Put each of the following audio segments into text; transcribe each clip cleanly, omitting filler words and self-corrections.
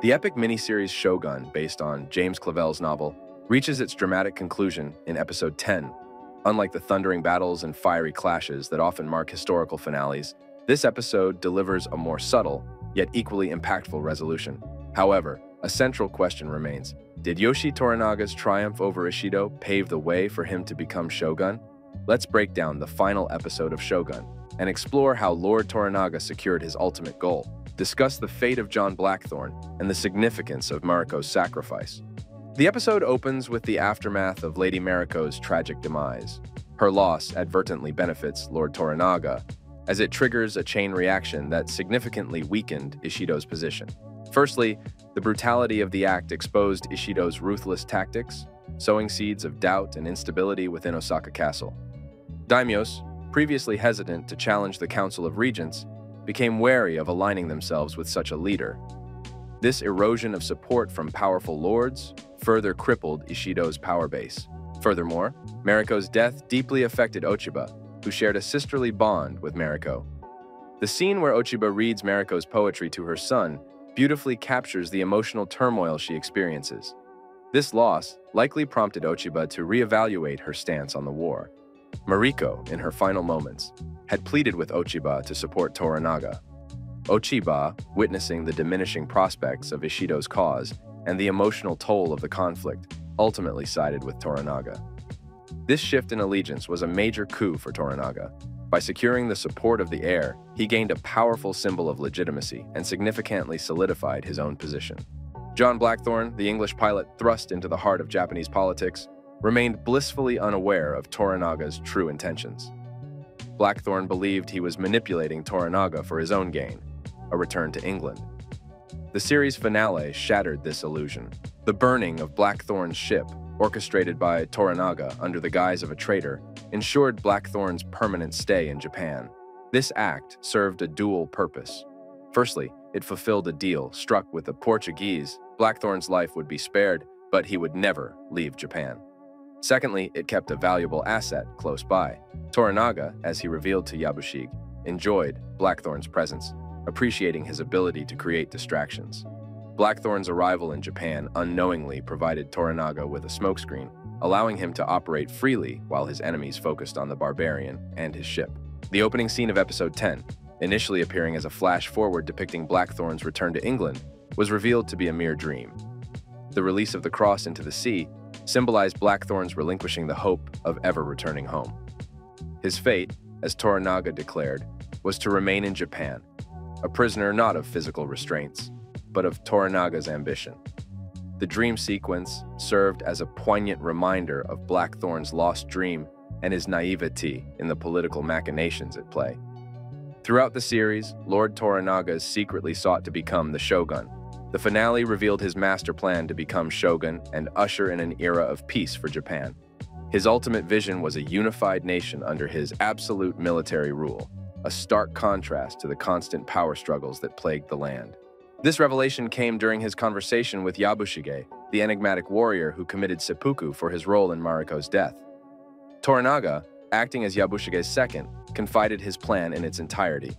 The epic miniseries Shogun, based on James Clavell's novel, reaches its dramatic conclusion in episode 10. Unlike the thundering battles and fiery clashes that often mark historical finales, this episode delivers a more subtle, yet equally impactful resolution. However, a central question remains. Did Yoshi Toranaga's triumph over Ishido pave the way for him to become Shogun? Let's break down the final episode of Shogun and explore how Lord Toranaga secured his ultimate goal. Discuss the fate of John Blackthorne and the significance of Mariko's sacrifice. The episode opens with the aftermath of Lady Mariko's tragic demise. Her loss advertently benefits Lord Toranaga, as it triggers a chain reaction that significantly weakened Ishido's position. Firstly, the brutality of the act exposed Ishido's ruthless tactics, sowing seeds of doubt and instability within Osaka Castle. Daimyos, previously hesitant to challenge the Council of Regents, became wary of aligning themselves with such a leader. This erosion of support from powerful lords further crippled Ishido's power base. Furthermore, Mariko's death deeply affected Ochiba, who shared a sisterly bond with Mariko. The scene where Ochiba reads Mariko's poetry to her son beautifully captures the emotional turmoil she experiences. This loss likely prompted Ochiba to reevaluate her stance on the war. Mariko, in her final moments, had pleaded with Ochiba to support Toranaga. Ochiba, witnessing the diminishing prospects of Ishido's cause and the emotional toll of the conflict, ultimately sided with Toranaga. This shift in allegiance was a major coup for Toranaga. By securing the support of the heir, he gained a powerful symbol of legitimacy and significantly solidified his own position. John Blackthorne, the English pilot thrust into the heart of Japanese politics, remained blissfully unaware of Toranaga's true intentions. Blackthorne believed he was manipulating Toranaga for his own gain, a return to England. The series finale shattered this illusion. The burning of Blackthorne's ship, orchestrated by Toranaga under the guise of a traitor, ensured Blackthorne's permanent stay in Japan. This act served a dual purpose. Firstly, it fulfilled a deal struck with the Portuguese. Blackthorne's life would be spared, but he would never leave Japan. Secondly, it kept a valuable asset close by. Toranaga, as he revealed to Yabushige, enjoyed Blackthorne's presence, appreciating his ability to create distractions. Blackthorne's arrival in Japan unknowingly provided Toranaga with a smokescreen, allowing him to operate freely while his enemies focused on the barbarian and his ship. The opening scene of episode 10, initially appearing as a flash-forward depicting Blackthorne's return to England, was revealed to be a mere dream. The release of the cross into the sea symbolized Blackthorne's relinquishing the hope of ever returning home. His fate, as Toranaga declared, was to remain in Japan, a prisoner not of physical restraints, but of Toranaga's ambition. The dream sequence served as a poignant reminder of Blackthorne's lost dream and his naivety in the political machinations at play. Throughout the series, Lord Toranaga secretly sought to become the Shogun. The finale revealed his master plan to become Shogun and usher in an era of peace for Japan. His ultimate vision was a unified nation under his absolute military rule, a stark contrast to the constant power struggles that plagued the land. This revelation came during his conversation with Yabushige, the enigmatic warrior who committed seppuku for his role in Mariko's death. Toranaga, acting as Yabushige's second, confided his plan in its entirety.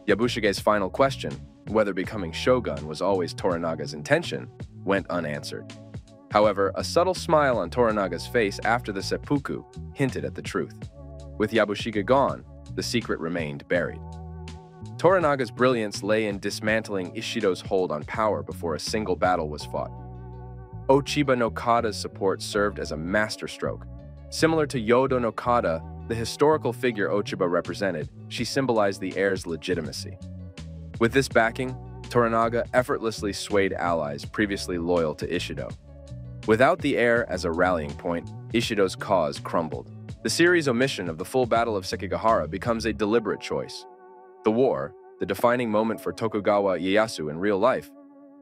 Yabushige's final question, whether becoming Shogun was always Toranaga's intention, went unanswered. However, a subtle smile on Toranaga's face after the seppuku hinted at the truth. With Yabushige gone, the secret remained buried. Toranaga's brilliance lay in dismantling Ishido's hold on power before a single battle was fought. Ochiba no Kada's support served as a masterstroke. Similar to Yodo no Kada, the historical figure Ochiba represented, she symbolized the heir's legitimacy. With this backing, Toranaga effortlessly swayed allies previously loyal to Ishido. Without the heir as a rallying point, Ishido's cause crumbled. The series' omission of the full Battle of Sekigahara becomes a deliberate choice. The war, the defining moment for Tokugawa Ieyasu in real life,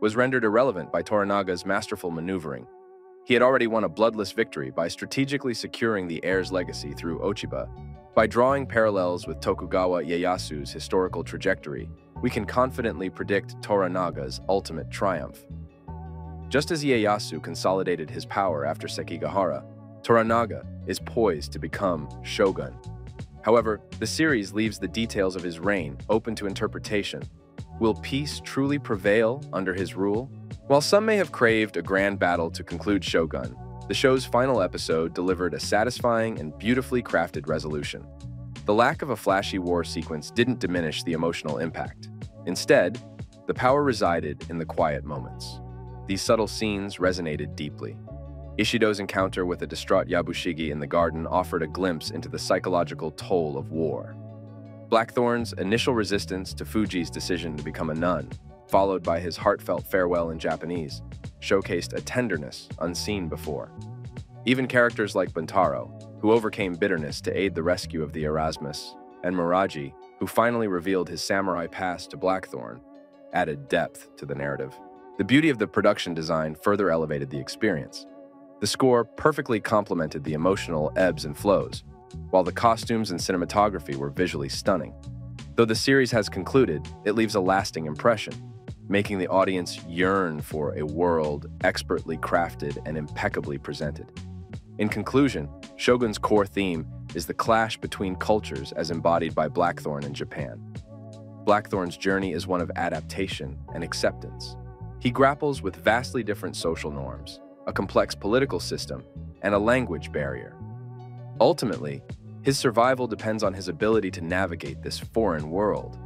was rendered irrelevant by Toranaga's masterful maneuvering. He had already won a bloodless victory by strategically securing the heir's legacy through Ochiba. By drawing parallels with Tokugawa Ieyasu's historical trajectory, we can confidently predict Toranaga's ultimate triumph. Just as Ieyasu consolidated his power after Sekigahara, Toranaga is poised to become Shogun. However, the series leaves the details of his reign open to interpretation. Will peace truly prevail under his rule? While some may have craved a grand battle to conclude Shogun, the show's final episode delivered a satisfying and beautifully crafted resolution. The lack of a flashy war sequence didn't diminish the emotional impact. Instead, the power resided in the quiet moments. These subtle scenes resonated deeply. Ishido's encounter with a distraught Yabushige in the garden offered a glimpse into the psychological toll of war. Blackthorne's initial resistance to Fuji's decision to become a nun, followed by his heartfelt farewell in Japanese, showcased a tenderness unseen before. Even characters like Buntaro, who overcame bitterness to aid the rescue of the Erasmus, and Muraji, who finally revealed his samurai past to Blackthorne, added depth to the narrative. The beauty of the production design further elevated the experience. The score perfectly complemented the emotional ebbs and flows, while the costumes and cinematography were visually stunning. Though the series has concluded, it leaves a lasting impression, making the audience yearn for a world expertly crafted and impeccably presented. In conclusion, Shogun's core theme is the clash between cultures as embodied by Blackthorne in Japan. Blackthorne's journey is one of adaptation and acceptance. He grapples with vastly different social norms, a complex political system, and a language barrier. Ultimately, his survival depends on his ability to navigate this foreign world.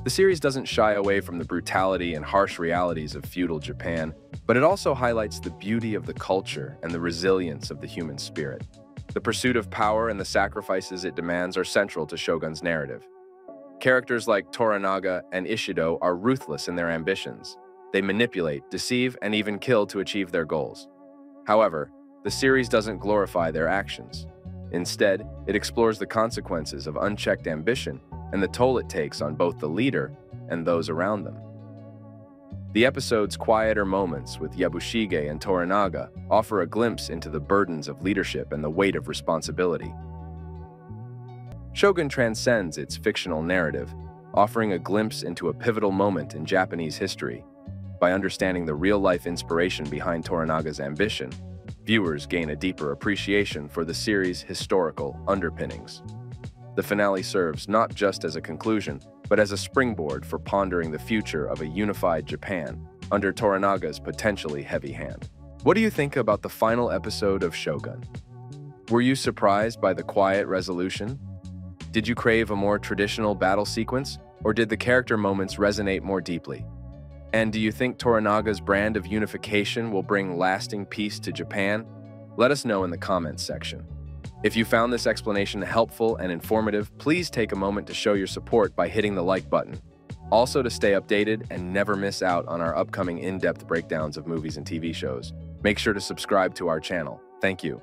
The series doesn't shy away from the brutality and harsh realities of feudal Japan, but it also highlights the beauty of the culture and the resilience of the human spirit. The pursuit of power and the sacrifices it demands are central to Shogun's narrative. Characters like Toranaga and Ishido are ruthless in their ambitions. They manipulate, deceive, and even kill to achieve their goals. However, the series doesn't glorify their actions. Instead, it explores the consequences of unchecked ambition and the toll it takes on both the leader and those around them. The episode's quieter moments with Yabushige and Toranaga offer a glimpse into the burdens of leadership and the weight of responsibility. Shogun transcends its fictional narrative, offering a glimpse into a pivotal moment in Japanese history. By understanding the real-life inspiration behind Toranaga's ambition, viewers gain a deeper appreciation for the series' historical underpinnings. The finale serves not just as a conclusion, but as a springboard for pondering the future of a unified Japan under Toranaga's potentially heavy hand. What do you think about the final episode of Shogun? Were you surprised by the quiet resolution? Did you crave a more traditional battle sequence, or did the character moments resonate more deeply? And do you think Toranaga's brand of unification will bring lasting peace to Japan? Let us know in the comments section. If you found this explanation helpful and informative, please take a moment to show your support by hitting the like button. Also, to stay updated and never miss out on our upcoming in-depth breakdowns of movies and TV shows, make sure to subscribe to our channel. Thank you.